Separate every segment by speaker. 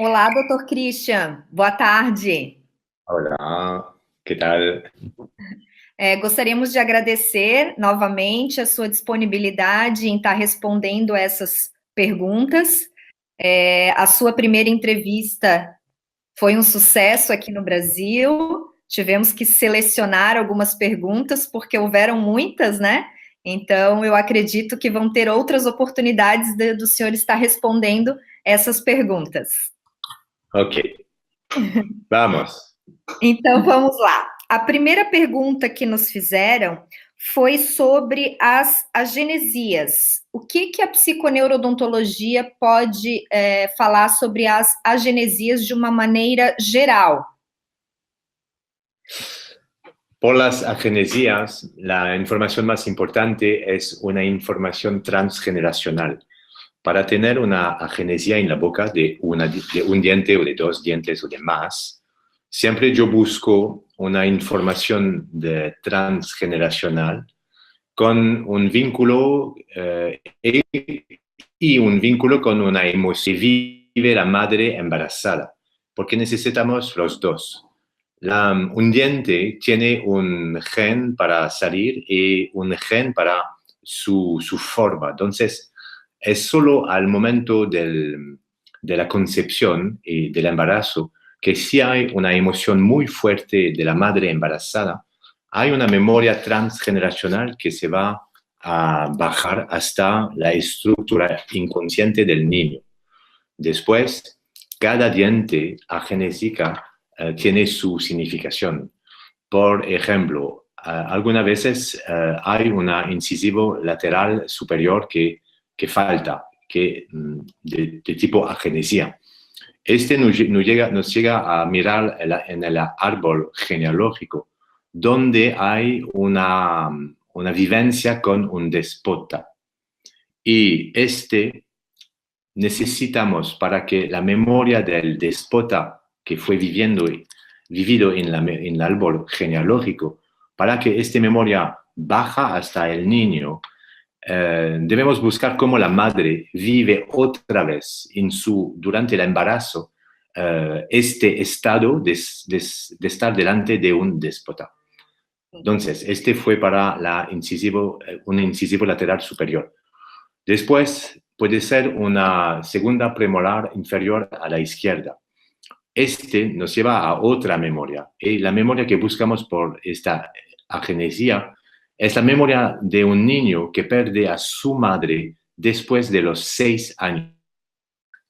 Speaker 1: Olá, doutor Christian. Boa tarde.
Speaker 2: Hola, ¿qué tal?
Speaker 1: Gostaríamos de agradecer novamente a sua disponibilidade em estar respondendo essas perguntas. A sua primeira entrevista foi um sucesso aqui no Brasil. Tivemos que selecionar algumas perguntas, porque houveram muitas, né? Então, eu acredito que vão ter outras oportunidades do senhor estar respondendo essas perguntas.
Speaker 2: Ok, vamos.
Speaker 1: Então vamos lá. A primeira pergunta que nos fizeram foi sobre as agenesias. O que a psiconeurodontologia pode falar sobre as agenesias de uma maneira geral?
Speaker 2: Por las agenesías, la información más importante es una información transgeneracional. Para tener una agenesia en la boca de un diente o de dos dientes o de más, siempre yo busco una información transgeneracional con un vínculo y un vínculo con una emoción que vive la madre embarazada, porque necesitamos los dos. Un diente tiene un gen para salir y un gen para su forma. Entonces, es solo al momento de la concepción y del embarazo que si hay una emoción muy fuerte de la madre embarazada, hay una memoria transgeneracional que se va a bajar hasta la estructura inconsciente del niño. Después, cada diente agenésica tiene su significación. Por ejemplo, algunas veces hay un incisivo lateral superior que falta, de tipo agenesia. Este nos llega a mirar en el árbol genealógico, donde hay una vivencia con un déspota. Y necesitamos para que la memoria del déspota que fue vivido en el árbol genealógico, para que esta memoria baja hasta el niño, debemos buscar cómo la madre vive otra vez durante el embarazo este estado de estar delante de un déspota. Entonces, este fue para un incisivo lateral superior. Después puede ser una segunda premolar inferior a la izquierda. Este nos lleva a otra memoria. Y la memoria que buscamos por esta agenesia es la memoria de un niño que pierde a su madre después de los 6 años.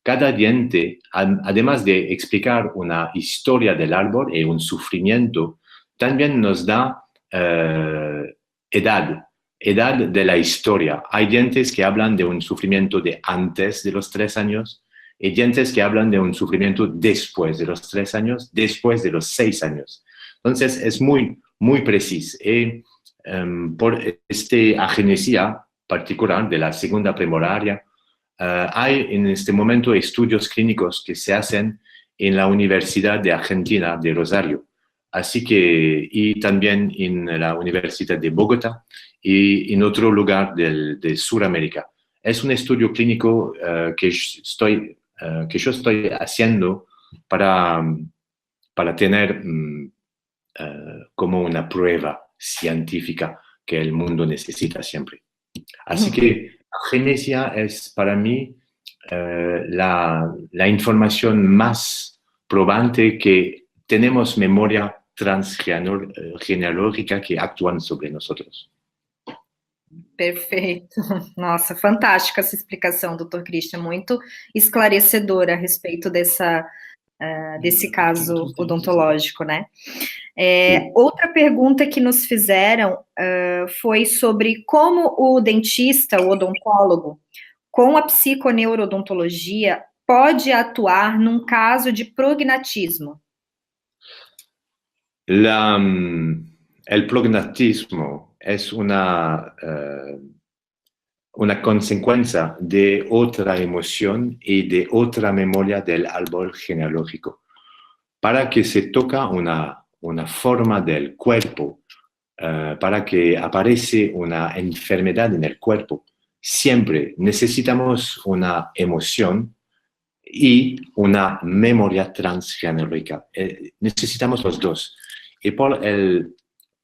Speaker 2: Cada diente, además de explicar una historia del árbol y un sufrimiento, también nos da edad de la historia. Hay dientes que hablan de un sufrimiento de antes de los 3 años y dientes que hablan de un sufrimiento después de los 3 años, después de los 6 años. Entonces, es muy, muy preciso. Y por esta agenesia particular de la segunda premoraria, hay en este momento estudios clínicos que se hacen en la Universidad de Argentina de Rosario, así que, y también en la Universidad de Bogotá y en otro lugar de Sudamérica. Es un estudio clínico que yo estoy haciendo para tener como una prueba científica que el mundo necesita siempre. Así que la genesia es para mí la información más probante que tenemos memoria transgenealógica que actúan sobre nosotros.
Speaker 1: Perfeito. Nossa, fantástica essa explicação, doutor Christian, muito esclarecedora a respeito desse caso odontológico, né? Outra pergunta que nos fizeram foi sobre como o dentista, o odontólogo, com a psiconeurodontologia, pode atuar num caso de prognatismo.
Speaker 2: El prognatismo es una consecuencia de otra emoción y de otra memoria del árbol genealógico. Para que se toca una forma del cuerpo, para que aparece una enfermedad en el cuerpo, siempre necesitamos una emoción y una memoria transgenealógica. Necesitamos los dos. Y por el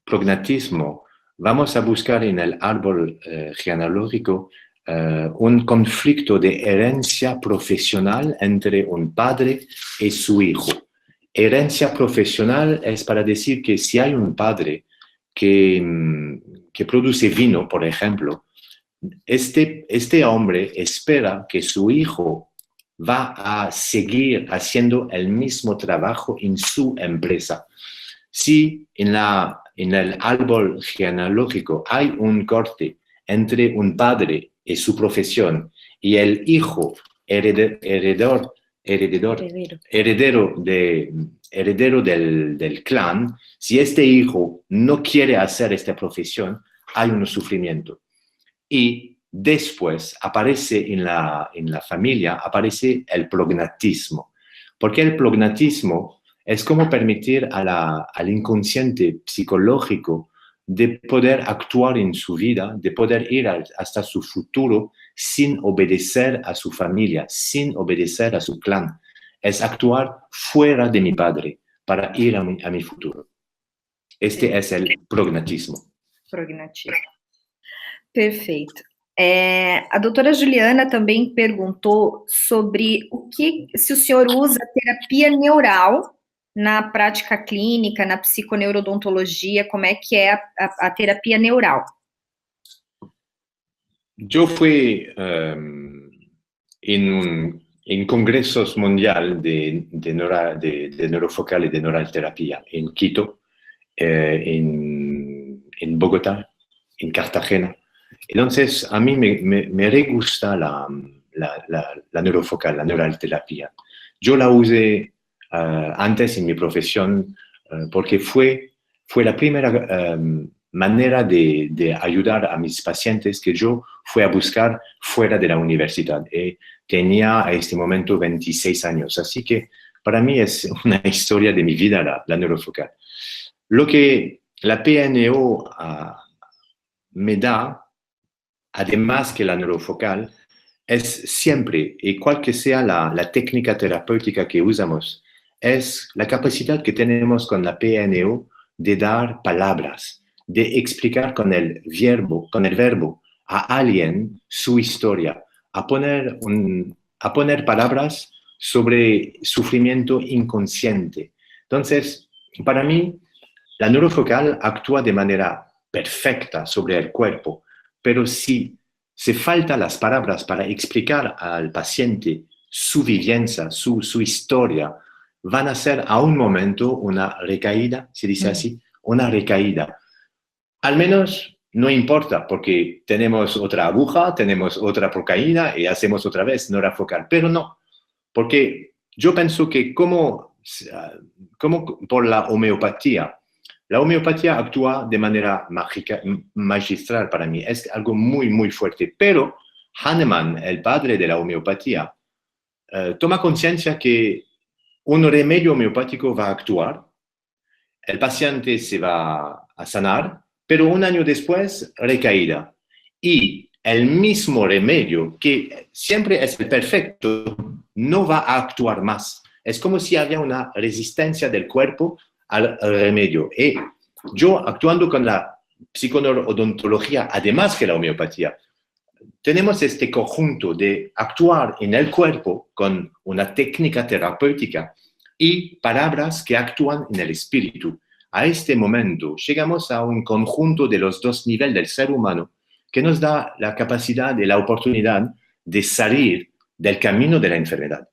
Speaker 2: prognatismo, vamos a buscar en el árbol genealógico un conflicto de herencia profesional entre un padre y su hijo. Herencia profesional es para decir que si hay un padre que produce vino, por ejemplo, este hombre espera que su hijo va a seguir haciendo el mismo trabajo en su empresa. Si en el árbol genealógico hay un corte entre un padre y su profesión y el hijo heredero del clan, si este hijo no quiere hacer esta profesión, hay un sufrimiento. Y después aparece en la familia, aparece el prognatismo. Porque el prognatismo es como permitir al inconsciente psicológico de poder actuar en su vida, de poder ir hasta su futuro sin obedecer a su familia, sin obedecer a su clan. Es actuar fuera de mi padre para ir a mi futuro. Este es el prognatismo.
Speaker 1: Prognatismo. Perfeito. A doutora Juliana também perguntou sobre se o senhor usa terapia neural na prática clínica, na psiconeurodontologia, como é que é a terapia neural?
Speaker 2: Yo fui en congresos mundial de neurofocal y de neuralterapia en Quito, en Bogotá, en Cartagena. Entonces, a mí me re gusta la neurofocal, la neuralterapia. Yo la usé antes en mi profesión porque fue la primera manera de ayudar a mis pacientes que yo fui a buscar fuera de la universidad. Tenía a este momento 26 años, así que para mí es una historia de mi vida la neurofocal. Lo que la PNO me da, además que la neurofocal, es siempre, y cual que sea la técnica terapéutica que usamos, es la capacidad que tenemos con la PNO de dar palabras, de explicar con el verbo a alguien su historia, a poner palabras sobre sufrimiento inconsciente. Entonces, para mí, la neurofocal actúa de manera perfecta sobre el cuerpo, pero si se faltan las palabras para explicar al paciente su vivencia, su historia, van a ser a un momento una recaída, se dice así, una recaída. Al menos no importa, porque tenemos otra aguja, tenemos otra procaína y hacemos otra vez neurofocal, pero no, porque yo pienso que como por la homeopatía actúa de manera mágica, magistral para mí. Es algo muy, muy fuerte. Pero Hahnemann, el padre de la homeopatía, toma conciencia que un remedio homeopático va a actuar, el paciente se va a sanar, pero un año después, recaída. Y el mismo remedio, que siempre es el perfecto, no va a actuar más. Es como si había una resistencia del cuerpo al remedio. Y yo, actuando con la psiconeurodontología, además que la homeopatía, tenemos este conjunto de actuar en el cuerpo con una técnica terapéutica y palabras que actúan en el espíritu. A este momento llegamos a un conjunto de los dos niveles del ser humano que nos da la capacidad y la oportunidad de salir del camino de la enfermedad.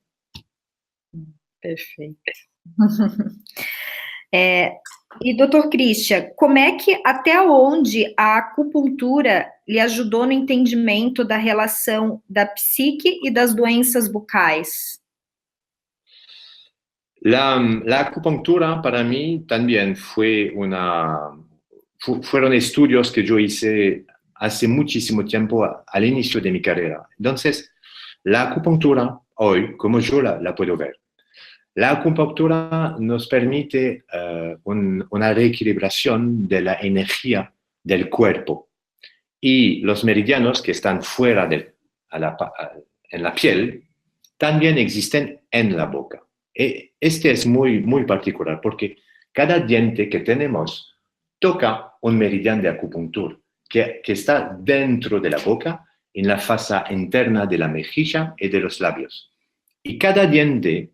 Speaker 1: Perfeito. E, doutor Christian, como é que, até onde a acupuntura lhe ajudou no entendimento da relação da psique e das doenças bucais?
Speaker 2: La acupuntura para mí también fueron estudios que yo hice hace muchísimo tiempo al inicio de mi carrera. Entonces, la acupuntura hoy, como yo la puedo ver, la acupuntura nos permite una reequilibración de la energía del cuerpo y los meridianos que están fuera en la piel también existen en la boca. Este es muy, muy particular porque cada diente que tenemos toca un meridiano de acupuntura que está dentro de la boca, en la fasa interna de la mejilla y de los labios. Y cada diente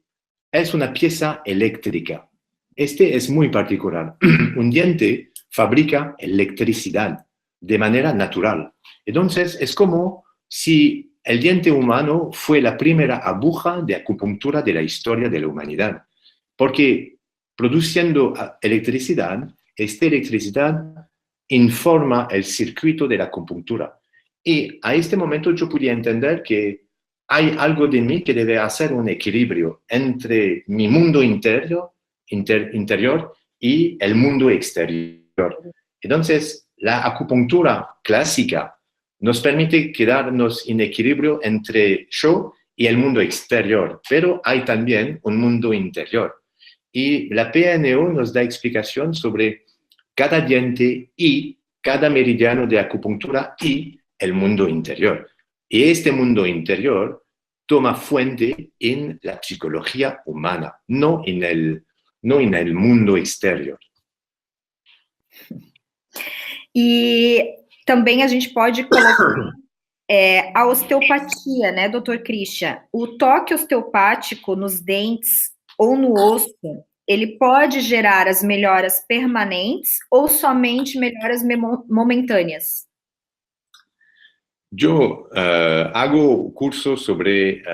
Speaker 2: es una pieza eléctrica. Este es muy particular. Un diente fabrica electricidad de manera natural. Entonces, es como si el diente humano fue la primera aguja de acupuntura de la historia de la humanidad. Porque produciendo electricidad, esta electricidad informa el circuito de la acupuntura. Y a este momento yo podía entender que hay algo de mí que debe hacer un equilibrio entre mi mundo interior y el mundo exterior. Entonces, la acupuntura clásica nos permite quedarnos en equilibrio entre yo y el mundo exterior, pero hay también un mundo interior. Y la PNO nos da explicación sobre cada diente y cada meridiano de acupuntura y el mundo interior. Y este mundo interior toma fuente en la psicología humana, no en el mundo exterior.
Speaker 1: E também a gente pode colocar a osteopatia, né, doutor Christian? O toque osteopático nos dentes ou no osso, ele pode gerar as melhoras permanentes ou somente melhoras momentâneas?
Speaker 2: Yo hago cursos sobre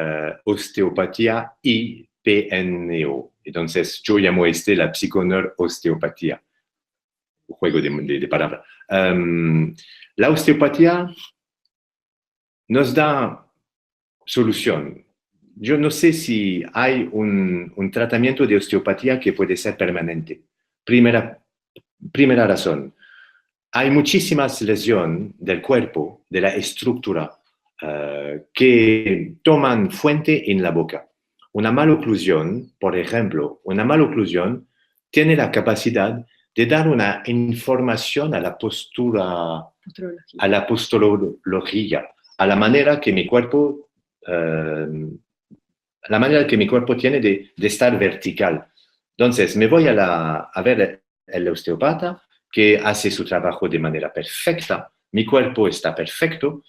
Speaker 2: osteopatía y PNO. Entonces, yo llamo la psiconeurosteopatía. Juego de palabras. La osteopatía nos da solución. Yo no sé si hay un tratamiento de osteopatía que puede ser permanente. Primera razón. Hay muchísimas lesiones del cuerpo, de la estructura, que toman fuente en la boca. Una maloclusión, por ejemplo, tiene la capacidad de dar una información a la postura, a la posturología, a la manera que mi cuerpo, tiene de estar vertical. Entonces, me voy a ver el osteopata, que hace su trabajo de manera perfecta, mi cuerpo está perfecto,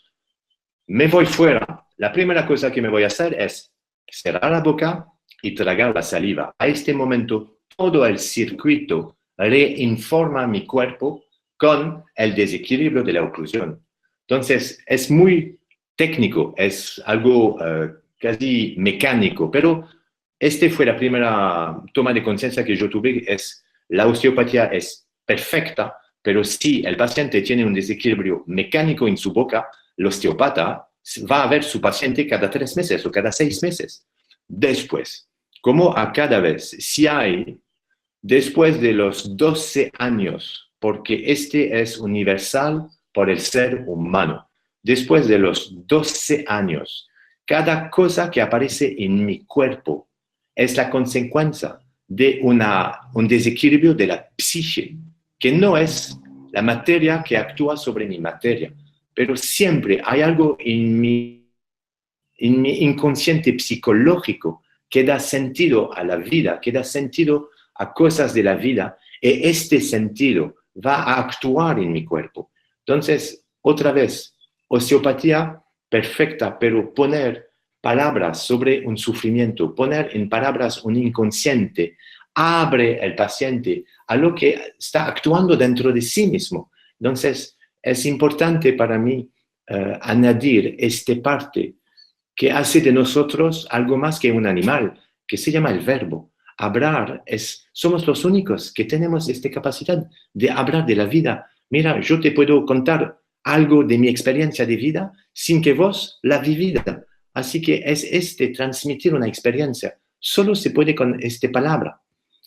Speaker 2: me voy fuera. La primera cosa que me voy a hacer es cerrar la boca y tragar la saliva. A este momento, todo el circuito reinforma a mi cuerpo con el desequilibrio de la oclusión. Entonces, es muy técnico, es algo casi mecánico, pero esta fue la primera toma de conciencia que yo tuve, la osteopatía es perfecta, pero si el paciente tiene un desequilibrio mecánico en su boca, el osteopata va a ver su paciente cada 3 meses o cada 6 meses. Después, como a cada vez, si hay, después de los 12 años, porque este es universal por el ser humano, después de los 12 años, cada cosa que aparece en mi cuerpo es la consecuencia de un desequilibrio de la psique, que no es la materia que actúa sobre mi materia, pero siempre hay algo en mi inconsciente psicológico que da sentido a la vida, que da sentido a cosas de la vida, y este sentido va a actuar en mi cuerpo. Entonces, otra vez, osteopatía perfecta, pero poner palabras sobre un sufrimiento, poner en palabras un inconsciente, abre el paciente a lo que está actuando dentro de sí mismo. Entonces, es importante para mí añadir esta parte que hace de nosotros algo más que un animal, que se llama el verbo. Hablar somos los únicos que tenemos esta capacidad de hablar de la vida. Mira, yo te puedo contar algo de mi experiencia de vida sin que vos la vivida. Así que es transmitir una experiencia. Solo se puede con esta palabra.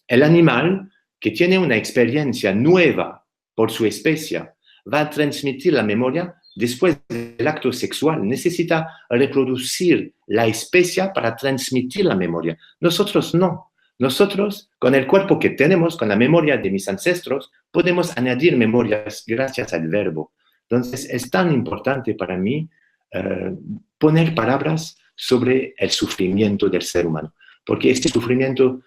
Speaker 2: El animal que tiene una experiencia nueva por su especie va a transmitir la memoria después del acto sexual. Necesita reproducir la especie para transmitir la memoria. Nosotros no. Nosotros, con el cuerpo que tenemos, con la memoria de mis ancestros, podemos añadir memorias gracias al verbo. Entonces, es tan importante para mí poner palabras sobre el sufrimiento del ser humano. Porque este sufrimiento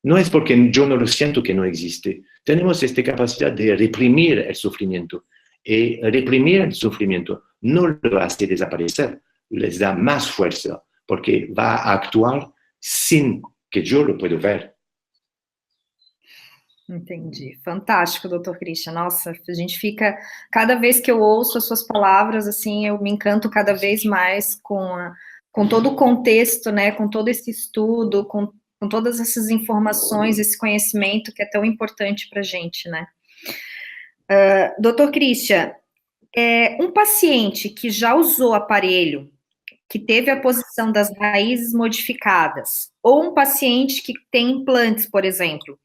Speaker 2: no es porque yo no lo siento que no existe. Tenemos esta capacidad de reprimir el sufrimiento. Y reprimir el sufrimiento no lo hace desaparecer, les da más fuerza, porque va a actuar sin que yo lo pueda ver.
Speaker 1: Entendi. Fantástico, doutor Christian. Nossa, a gente fica... Cada vez que eu ouço as suas palavras, assim, eu me encanto cada vez mais com todo o contexto, né? Com todo esse estudo, com todas essas informações, esse conhecimento que é tão importante para a gente, né? Doutor Christian, um paciente que já usou aparelho, que teve a posição das raízes modificadas, ou um paciente que tem implantes, por exemplo,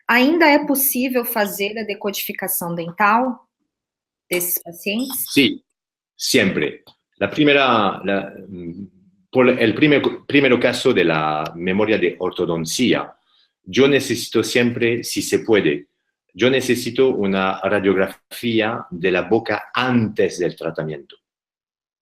Speaker 1: ainda é possível fazer a decodificação dental desses pacientes?
Speaker 2: Sí, siempre. Por el primer caso de la memoria de ortodoncia, yo necesito siempre, si se puede, yo necesito una radiografía de la boca antes del tratamiento.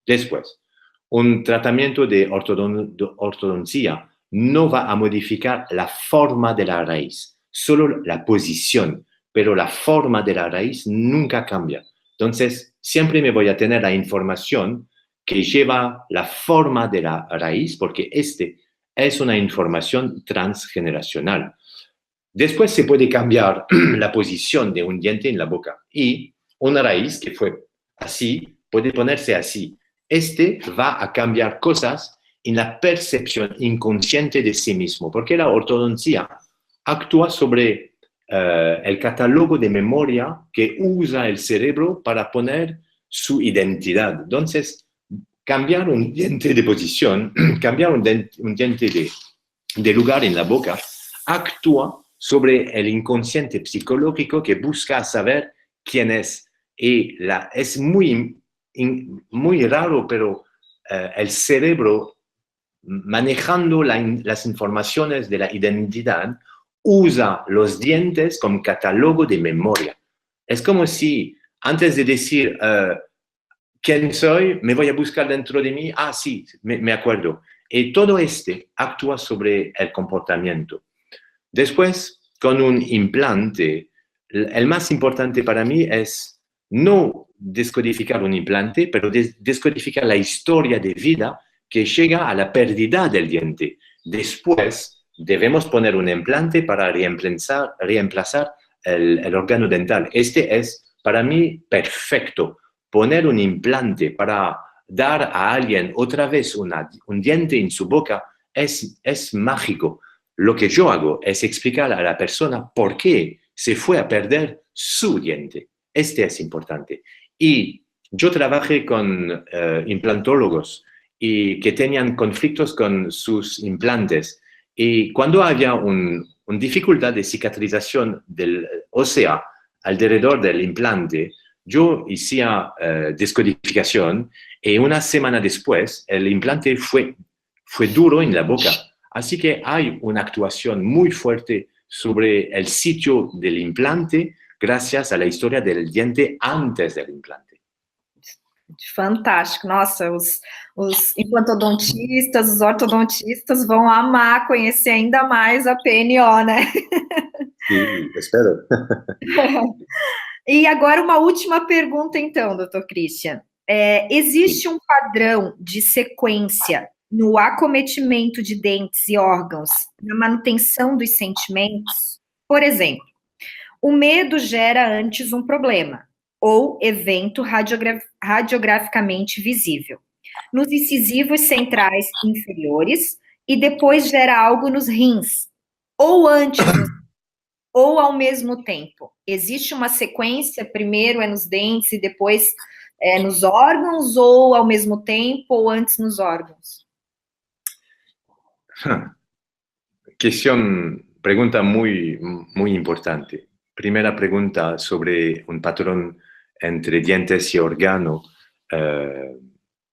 Speaker 2: Después, un tratamiento de ortodoncia no va a modificar la forma de la raíz, solo la posición, pero la forma de la raíz nunca cambia. Entonces, siempre me voy a tener la información que lleva la forma de la raíz, porque este es una información transgeneracional. Después se puede cambiar la posición de un diente en la boca y una raíz que fue así puede ponerse así. Este va a cambiar cosas en la percepción inconsciente de sí mismo, porque la ortodoncia actúa sobre el catálogo de memoria que usa el cerebro para poner su identidad. Entonces, cambiar un diente de posición, cambiar un diente de lugar en la boca, actúa sobre el inconsciente psicológico que busca saber quién es. Y es muy raro, pero el cerebro, manejando las informaciones de la identidad, usa los dientes como catálogo de memoria. Es como si, antes de decir quién soy, me voy a buscar dentro de mí, sí, me acuerdo. Y todo actúa sobre el comportamiento. Después, con un implante, el más importante para mí es no descodificar un implante, pero descodificar la historia de vida que llega a la pérdida del diente. Después, debemos poner un implante para reemplazar el órgano dental. Este es, para mí, perfecto. Poner un implante para dar a alguien otra vez un diente en su boca es mágico. Lo que yo hago es explicar a la persona por qué se fue a perder su diente. Este es importante. Y yo trabajé con implantólogos y que tenían conflictos con sus implantes. Y cuando había una dificultad de cicatrización del ósea alrededor del implante, yo hacía descodificación y una semana después el implante fue duro en la boca. Así que hay una actuación muy fuerte sobre el sitio del implante gracias a la historia del diente antes del implante.
Speaker 1: Fantástico. Nossa, os implantodontistas, os ortodontistas vão amar conhecer ainda mais a PNO, né?
Speaker 2: Sim, espero.
Speaker 1: E agora uma última pergunta, então, doutor Christian. Existe um padrão de sequência no acometimento de dentes e órgãos, na manutenção dos sentimentos? Por exemplo, o medo gera antes um problema, ou evento radiograficamente visível, nos incisivos centrais inferiores, e depois gera algo nos rins, ou antes, ou ao mesmo tempo. Existe uma sequência, primeiro é nos dentes e depois nos órgãos, ou ao mesmo tempo, ou antes nos órgãos?
Speaker 2: Pregunta muy importante. Primera pregunta sobre un patrón entre dientes y órgano.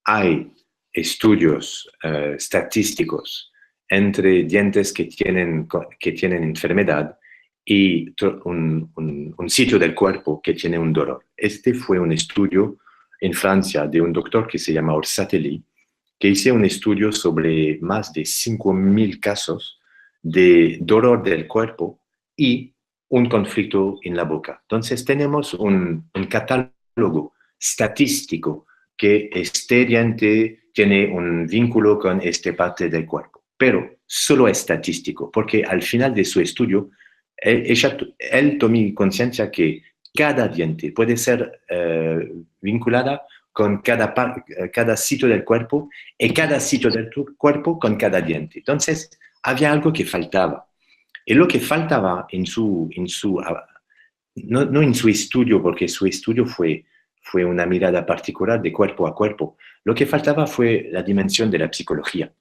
Speaker 2: Hay estudios estadísticos entre dientes que tienen enfermedad y un sitio del cuerpo que tiene un dolor. Este fue un estudio en Francia de un doctor que se llama Orsatelli, que hice un estudio sobre más de 5.000 casos de dolor del cuerpo y un conflicto en la boca. Entonces tenemos un catálogo estadístico que este diente tiene un vínculo con esta parte del cuerpo, pero solo estadístico, porque al final de su estudio, él tomó conciencia que cada diente puede ser vinculada con cada sitio del cuerpo y cada sitio del cuerpo con cada diente. Entonces, había algo que faltaba. Y lo que faltaba no en su estudio, porque su estudio fue una mirada particular de cuerpo a cuerpo, lo que faltaba fue la dimensión de la psicología,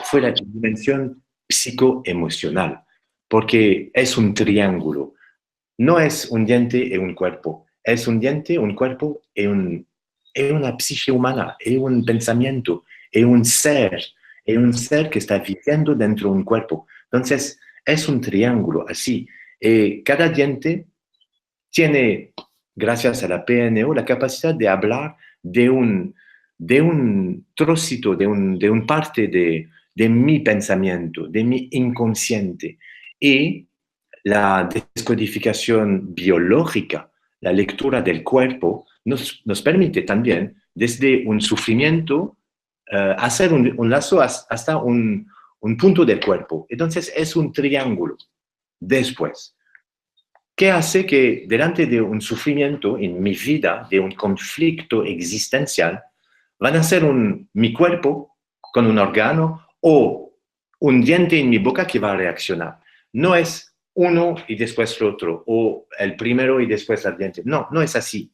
Speaker 2: fue la dimensión psicoemocional, porque es un triángulo, no es un diente y un cuerpo, es un diente, un cuerpo y una psique humana, y un pensamiento, y un ser que está viviendo dentro de un cuerpo. Entonces, es un triángulo así. Cada diente tiene, gracias a la PNO, la capacidad de hablar de un trocito, de un parte de mi pensamiento, de mi inconsciente. Y la descodificación biológica, la lectura del cuerpo, nos permite también, desde un sufrimiento, hacer un lazo hasta un punto del cuerpo. Entonces es un triángulo. Después, ¿qué hace que delante de un sufrimiento en mi vida, de un conflicto existencial, van a ser mi cuerpo con un órgano o un diente en mi boca que va a reaccionar? No es uno y después el otro, o el primero y después el diente. No, no es así.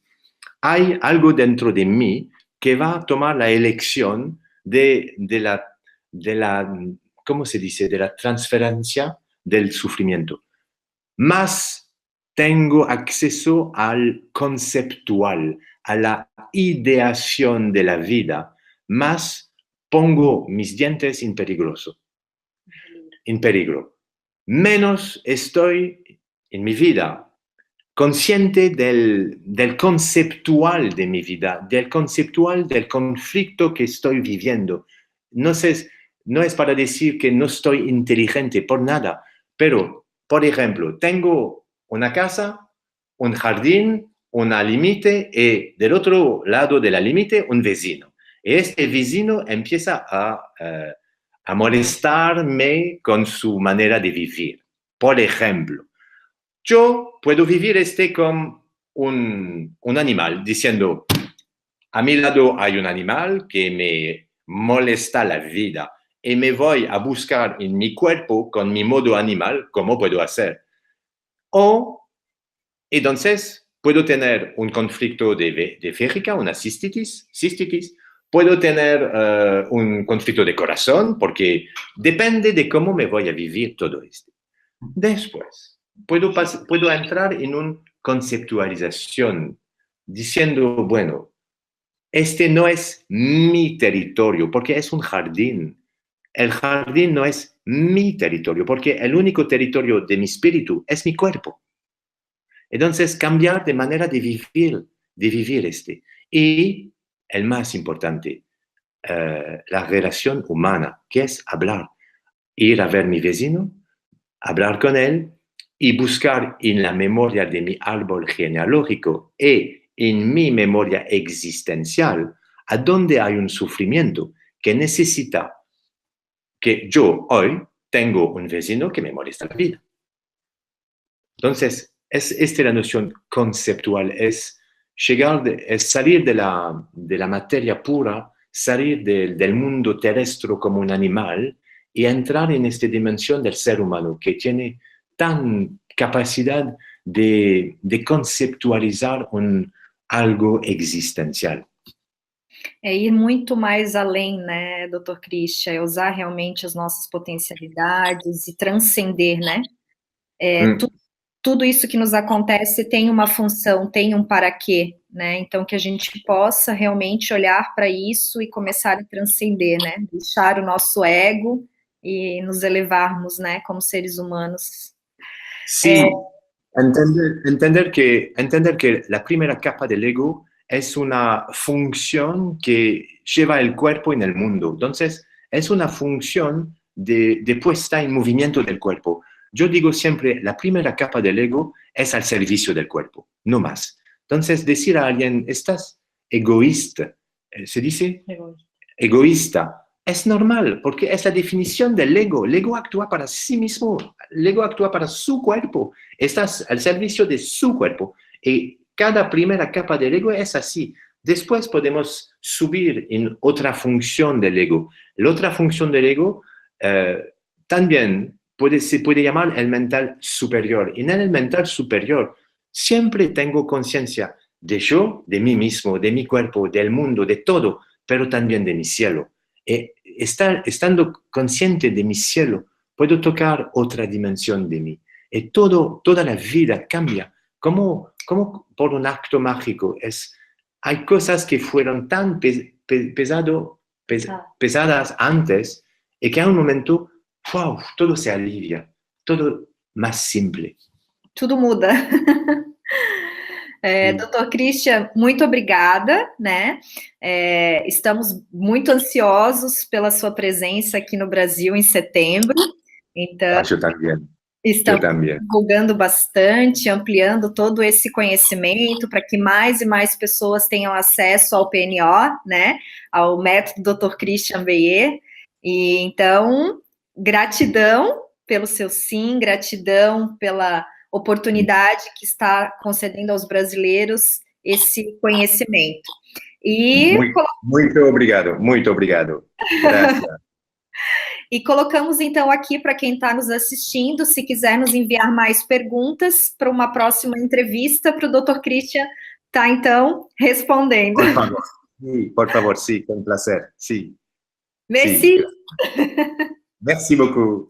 Speaker 2: Hay algo dentro de mí que va a tomar la elección de la, ¿cómo se dice?, de la transferencia del sufrimiento. Más tengo acceso al conceptual, a la ideación de la vida, más pongo mis dientes en peligro. Menos estoy en mi vida consciente del conceptual de mi vida, del conceptual del conflicto que estoy viviendo. No es para decir que no estoy inteligente por nada, pero, por ejemplo, tengo una casa, un jardín, una límite y del otro lado de la límite un vecino. Y este vecino empieza a molestarme con su manera de vivir. Por ejemplo, yo puedo vivir con un animal diciendo, a mi lado hay un animal que me molesta la vida y me voy a buscar en mi cuerpo con mi modo animal cómo puedo hacer. O entonces puedo tener un conflicto de vejiga, una cistitis, puedo tener un conflicto de corazón porque depende de cómo me voy a vivir todo esto. Después, puedo entrar en una conceptualización diciendo, bueno, este no es mi territorio porque es un jardín. El jardín no es mi territorio porque el único territorio de mi espíritu es mi cuerpo. Entonces, cambiar de manera de vivir este. Y el más importante, la relación humana, que es hablar. Ir a ver a mi vecino, hablar con él y buscar en la memoria de mi árbol genealógico y en mi memoria existencial a dónde hay un sufrimiento que necesita que yo hoy tengo un vecino que me molesta la vida. Entonces, esta es la noción conceptual, es salir de la materia pura, salir del mundo terrestre como un animal y entrar en esta dimensión del ser humano que tiene tan capacidad de conceptualizar algo existencial.
Speaker 1: É ir muito mais além, né, Dr. Christian, é usar realmente as nossas potencialidades e transcender, né? Tudo isso que nos acontece tem uma função, tem um para quê, né? Então, que a gente possa realmente olhar para isso e começar a transcender, né? Deixar o nosso ego e nos elevarmos, né, como seres humanos.
Speaker 2: Sí, entender que la primera capa del ego es una función que lleva el cuerpo en el mundo. Entonces, es una función de puesta en movimiento del cuerpo. Yo digo siempre, la primera capa del ego es al servicio del cuerpo, no más. Entonces, decir a alguien, estás egoísta, ¿se dice? Egoísta. Es normal, porque es la definición del ego. El ego actúa para sí mismo, el ego actúa para su cuerpo. Estás al servicio de su cuerpo. Y cada primera capa del ego es así. Después podemos subir en otra función del ego. La otra función del ego también se puede llamar el mental superior. Y en el mental superior siempre tengo conciencia de yo, de mí mismo, de mi cuerpo, del mundo, de todo, pero también de mi cielo. Estando consciente de mi cielo, puedo tocar otra dimensión de mí. Y toda la vida cambia, como por un acto mágico. Hay cosas que fueron tan pesadas antes y que a un momento, wow, todo se alivia, todo más simple.
Speaker 1: Tudo muda. Doutor Christian, muito obrigada, né? Estamos muito ansiosos pela sua presença aqui no Brasil em setembro. Então,
Speaker 2: eu também.
Speaker 1: Estamos divulgando bastante, ampliando todo esse conhecimento para que mais e mais pessoas tenham acesso ao PNO, né? Ao método Dr. Christian Veillé. E então, gratidão pelo seu sim, gratidão pela oportunidade que está concedendo aos brasileiros esse conhecimento. E
Speaker 2: muito obrigado, muito obrigado. Graças.
Speaker 1: E colocamos, então, aqui para quem está nos assistindo, se quiser nos enviar mais perguntas para uma próxima entrevista, para o Dr. Christian estar, então, respondendo.
Speaker 2: Por favor, sim, com prazer, sim.
Speaker 1: Merci.
Speaker 2: Merci beaucoup.